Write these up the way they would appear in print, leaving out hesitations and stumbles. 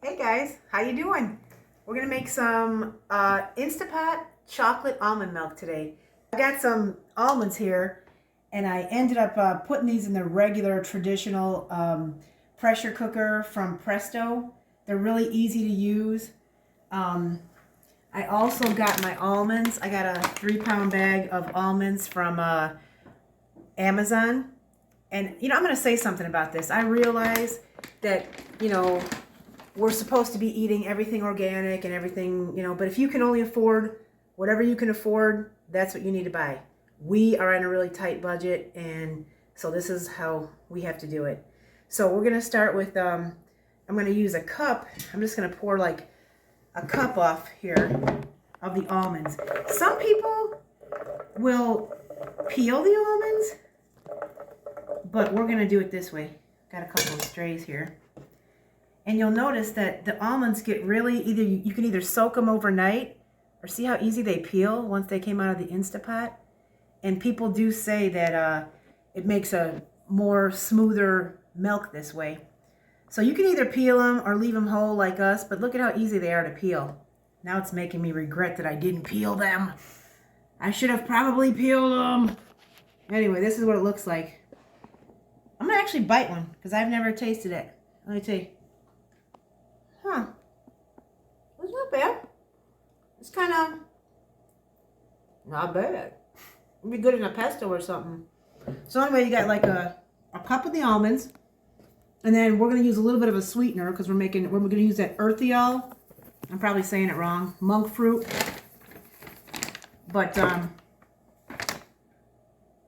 Hey guys, how you doing? We're gonna make some Instapot chocolate almond milk today. I got some almonds here, and I ended up putting these in the regular traditional pressure cooker from Presto. They're really easy to use. I also got my almonds. I got a 3-pound bag of almonds from Amazon. And I'm gonna say something about this. I realize that we're supposed to be eating everything organic and everything, but if you can only afford whatever you can afford, that's what you need to buy. We are on a really tight budget, and so this is how we have to do it. So we're going to start with, I'm going to use a cup. I'm just going to pour like a cup off here of the almonds. Some people will peel the almonds, but we're going to do it this way. Got a couple of strays here. And you'll notice that the almonds get really, you can either soak them overnight, or see how easy they peel once they came out of the Instapot. And people do say that it makes a more smoother milk this way. So you can either peel them or leave them whole like us, but look at how easy they are to peel. Now it's making me regret that I didn't peel them. I should have probably peeled them. Anyway, this is what it looks like. I'm gonna actually bite one because I've never tasted it. Let me tell you. Huh. It's not bad. It's kind of not bad. It'd be good in a pesto or something. So anyway, you got like a cup of the almonds, and then we're going to use a little bit of a sweetener because we're going to use that earthiol. I'm probably saying it wrong. Monk fruit. But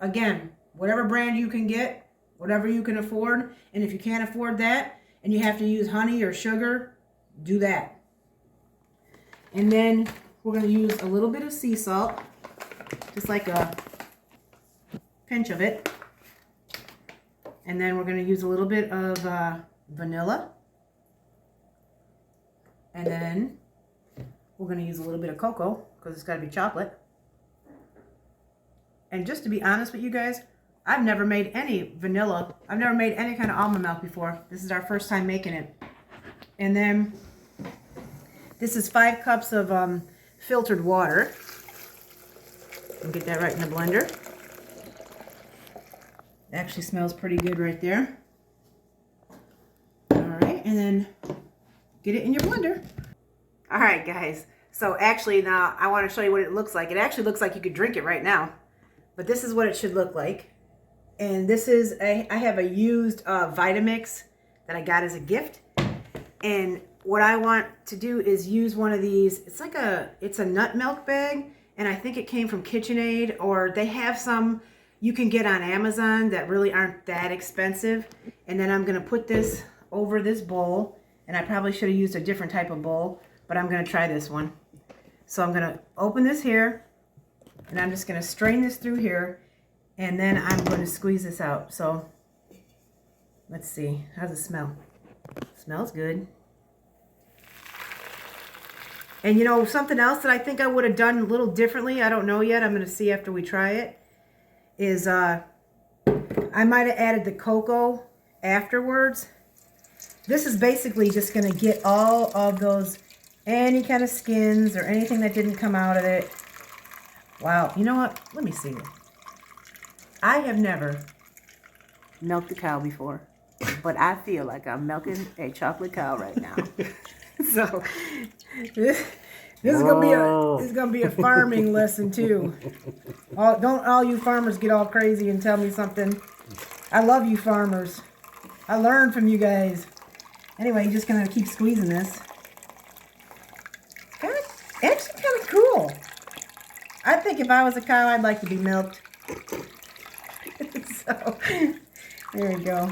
again, whatever brand you can get, whatever you can afford, and if you can't afford that and you have to use honey or sugar, do that. And then we're going to use a little bit of sea salt, just like a pinch of it. And then we're going to use a little bit of vanilla. And then we're going to use a little bit of cocoa because it's got to be chocolate. And just to be honest with you guys, I've never made any vanilla. I've never made any kind of almond milk before. This is our first time making it. And then this is 5 cups of filtered water. I'll get that right in the blender. It actually smells pretty good right there. All right, and then get it in your blender. All right, guys. So actually now I want to show you what it looks like. It actually looks like you could drink it right now. But this is what it should look like. And this is, I have a used Vitamix that I got as a gift. And what I want to do is use one of these. It's a nut milk bag, and I think it came from KitchenAid, or they have some you can get on Amazon that really aren't that expensive. And then I'm going to put this over this bowl, and I probably should have used a different type of bowl, but I'm going to try this one. So I'm going to open this here, and I'm just going to strain this through here, and then I'm going to squeeze this out. So let's see. How's it smell? Smells good. And something else that I think I would have done a little differently, I don't know yet, I'm going to see after we try it, is I might have added the cocoa afterwards. This is basically just going to get all of those, any kind of skins or anything that didn't come out of it. Wow, you know what? Let me see. I have never milked a cow before, but I feel like I'm milking a chocolate cow right now. So this is gonna be a farming lesson too. Don't all you farmers get all crazy and tell me something. I love you farmers. I learned from you guys. Anyway, you're just gonna keep squeezing this. Actually kind of cool. I think if I was a cow, I'd like to be milked. So there you go.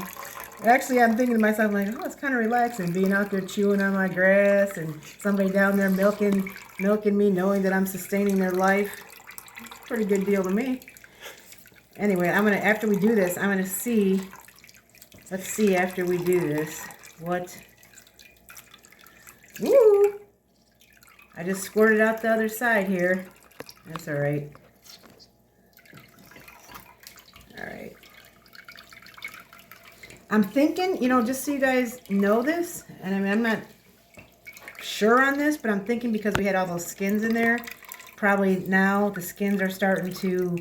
Actually, I'm thinking to myself, like, oh, it's kind of relaxing being out there chewing on my grass and somebody down there milking me, knowing that I'm sustaining their life. Pretty good deal to me. Anyway, after we do this, I'm gonna see. Let's see after we do this what. Woo! I just squirted out the other side here. That's all right. All right. I'm thinking, just so you guys know this, and I mean, I'm not sure on this, but I'm thinking because we had all those skins in there, probably now the skins are starting to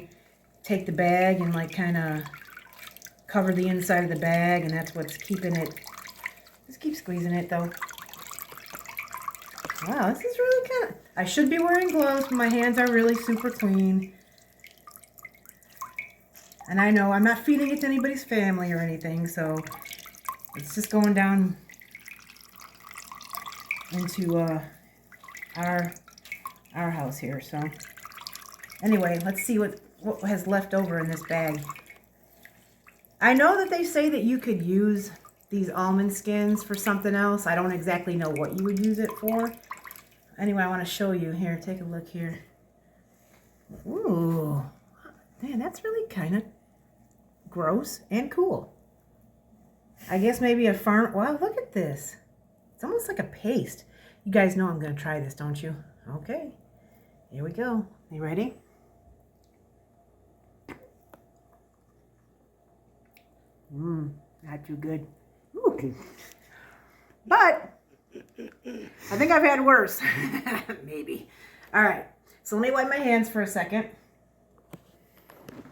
take the bag and like kind of cover the inside of the bag, and that's what's keeping it. Just keep squeezing it though. Wow, this is really kind of... I should be wearing gloves, but my hands are really super clean. And I know I'm not feeding it to anybody's family or anything, so it's just going down into our house here. So anyway, let's see what has left over in this bag. I know that they say that you could use these almond skins for something else. I don't exactly know what you would use it for. Anyway, I want to show you here. Take a look here. Ooh, man, that's really kind of gross and cool. I guess maybe a farm... Wow, look at this. It's almost like a paste. You guys know I'm going to try this, don't you? Okay, here we go. You ready? Not too good. Ooh. But I think I've had worse. Maybe. All right, so let me wipe my hands for a second.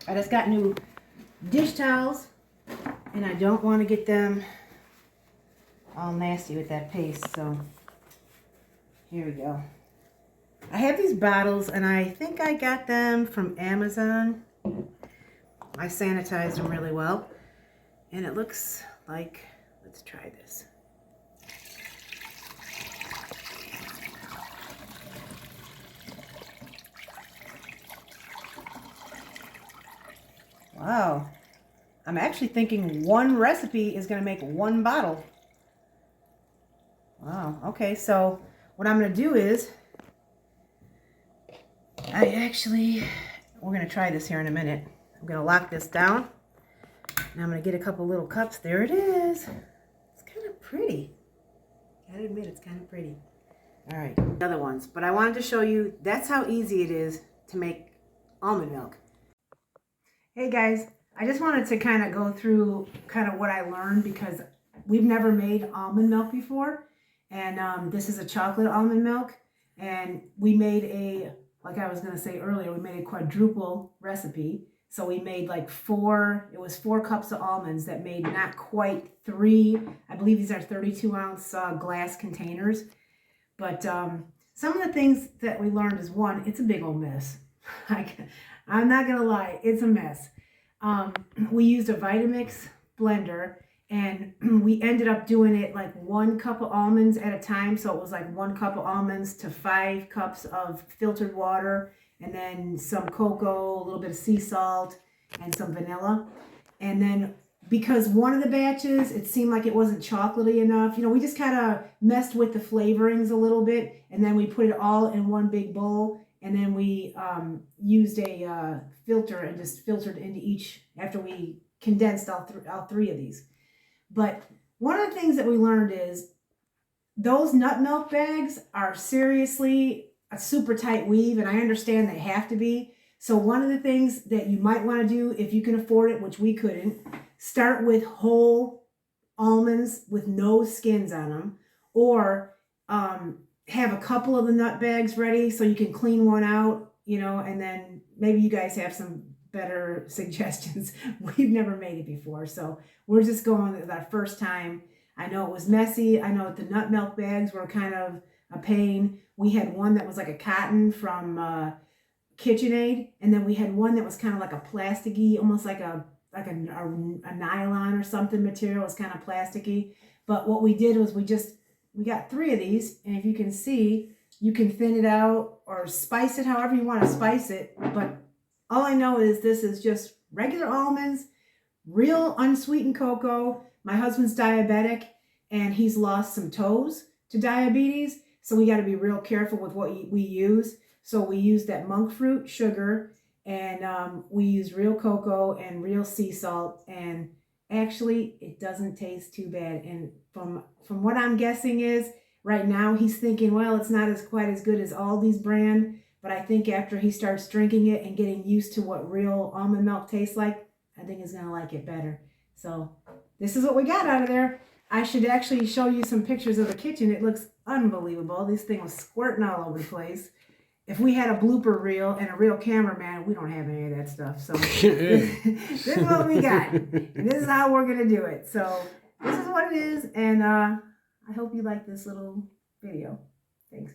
I just got new dish towels, and I don't want to get them all nasty with that paste, so here we go. I have these bottles, and I think I got them from Amazon. I sanitized them really well, and it looks like, let's try this. Wow. I'm actually thinking one recipe is going to make one bottle. Wow. Okay, so what I'm going to do is, we're going to try this here in a minute. I'm going to lock this down. And I'm going to get a couple little cups. There it is. It's kind of pretty. Gotta admit, it's kind of pretty. All right, other ones. But I wanted to show you, that's how easy it is to make almond milk. Hey guys, I just wanted to kind of go through kind of what I learned, because we've never made almond milk before. And this is a chocolate almond milk. And we made a, like I was going to say earlier, we made a quadruple recipe. So we made like 4 cups of almonds that made not quite 3. I believe these are 32-ounce glass containers. But some of the things that we learned is, one, it's a big old mess. I'm not going to lie, it's a mess. We used a Vitamix blender, and we ended up doing it like 1 cup of almonds at a time. So it was like 1 cup of almonds to 5 cups of filtered water, and then some cocoa, a little bit of sea salt, and some vanilla. And then because one of the batches, it seemed like it wasn't chocolatey enough, you know, we just kind of messed with the flavorings a little bit, and then we put it all in one big bowl, and then we used a filter and just filtered into each after we condensed all 3 of these. But one of the things that we learned is those nut milk bags are seriously a super tight weave, and I understand they have to be. So one of the things that you might want to do, if you can afford it, which we couldn't, start with whole almonds with no skins on them, or have a couple of the nut bags ready so you can clean one out, you know, and then maybe you guys have some better suggestions. We've never made it before, so we're just going with our first time. I know it was messy. I know that the nut milk bags were kind of a pain. We had one that was like a cotton from KitchenAid, and then we had one that was kind of like a plasticky, almost like a nylon or something material. It was kind of plasticky. But what we did was we got 3 of these, and if you can see, you can thin it out or spice it however you want to spice it. But all I know is this is just regular almonds, real unsweetened cocoa. My husband's diabetic, and he's lost some toes to diabetes, so we got to be real careful with what we use. So we use that monk fruit sugar, and we use real cocoa and real sea salt, and actually it doesn't taste too bad. And from what I'm guessing is, right now he's thinking, well, it's not quite as good as Aldi's brand, but I think after he starts drinking it and getting used to what real almond milk tastes like, I think he's gonna like it better. So this is what we got out of there. I should actually show you some pictures of the kitchen. It looks unbelievable. This thing was squirting all over the place. If we had a blooper reel and a real cameraman, we don't have any of that stuff. So this is what we got. And this is how we're going to do it. So this is what it is. And I hope you like this little video. Thanks.